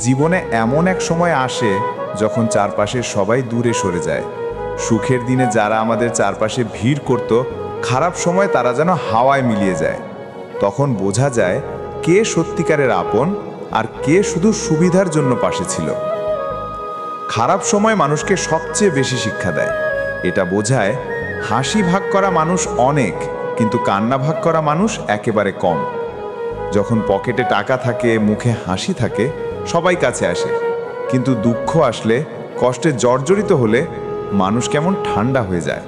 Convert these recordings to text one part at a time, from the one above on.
জীবনে এমন এক সময় আসে যখন চারপাশে সবাই দূরে সরে যায়। সুখের দিনে যারা আমাদের চারপাশে ভিড় করত, খারাপ সময় তারা যেন হাওয়ায় মিলিয়ে যায়। তখন বোঝা যায় কে সত্যিকারের আপন আর কে শুধু সুবিধার জন্য পাশে ছিল। খারাপ সময় মানুষকে সবচেয়ে বেশি শিক্ষা দেয়। এটা বোঝায় হাসি ভাগ করা মানুষ অনেক, কিন্তু কান্না ভাগ করা মানুষ একেবারে কম। যখন পকেটে টাকা থাকে, মুখে হাসি থাকে, সবাই কাছে আসে, কিন্তু দুঃখ আসলে, কষ্টে জর্জরিত হলে মানুষ কেমন ঠান্ডা হয়ে যায়।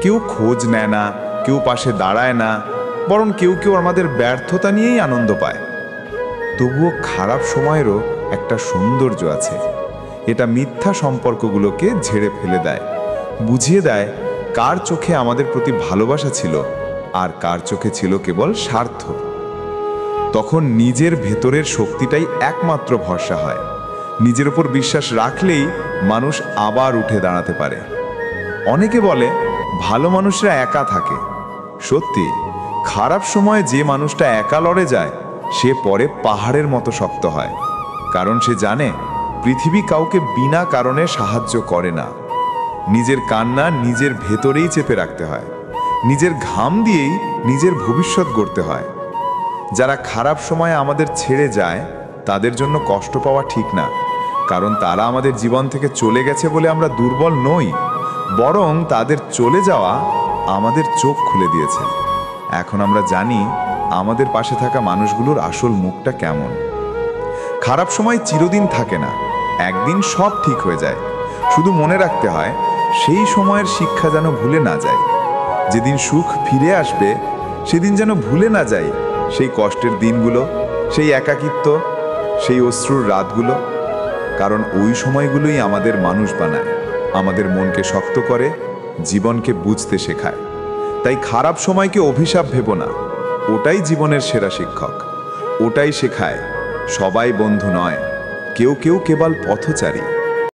কেউ খোঁজ নেয় না, কেউ পাশে দাঁড়ায় না, বরং কেউ কেউ আমাদের ব্যর্থতা নিয়েই আনন্দ পায়। তবুও খারাপ সময়েরও একটা সৌন্দর্য আছে। এটা মিথ্যা সম্পর্কগুলোকে ঝেড়ে ফেলে দেয়, বুঝিয়ে দেয় কার চোখে আমাদের প্রতি ভালোবাসা ছিল আর কার চোখে ছিল কেবল স্বার্থ। তখন নিজের ভেতরের শক্তিটাই একমাত্র ভরসা হয়। নিজের উপর বিশ্বাস রাখলেই মানুষ আবার উঠে দাঁড়াতে পারে। অনেকে বলে ভালো মানুষরা একা থাকে। সত্যি, খারাপ সময়ে যে মানুষটা একা লড়ে যায় সে পরে পাহাড়ের মতো শক্ত হয়, কারণ সে জানে পৃথিবী কাউকে বিনা কারণে সাহায্য করে না। নিজের কান্না নিজের ভেতরেই চেপে রাখতে হয়, নিজের ঘাম দিয়েই নিজের ভবিষ্যৎ গড়তে হয়। যারা খারাপ সময়ে আমাদের ছেড়ে যায় তাদের জন্য কষ্ট পাওয়া ঠিক না, কারণ তারা আমাদের জীবন থেকে চলে গেছে বলে আমরা দুর্বল নই, বরং তাদের চলে যাওয়া আমাদের চোখ খুলে দিয়েছে। এখন আমরা জানি আমাদের পাশে থাকা মানুষগুলোর আসল মুখটা কেমন। খারাপ সময় চিরদিন থাকে না, একদিন সব ঠিক হয়ে যায়। শুধু মনে রাখতে হয় সেই সময়ের শিক্ষা যেন ভুলে না যায়। যেদিন সুখ ফিরে আসবে সেদিন যেন ভুলে না যায় সেই কষ্টের দিনগুলো, সেই একাকিত্ব, সেই অশ্রুর রাতগুলো। কারণ ওই সময়গুলোই আমাদের মানুষ বানায়, আমাদের মনকে শক্ত করে, জীবনকে বুঝতে শেখায়। তাই খারাপ সময়কে অভিশাপ ভেবো না, ওটাই জীবনের সেরা শিক্ষক। ওটাই শেখায় সবাই বন্ধু নয়, কেউ কেউ কেবল পথচারী।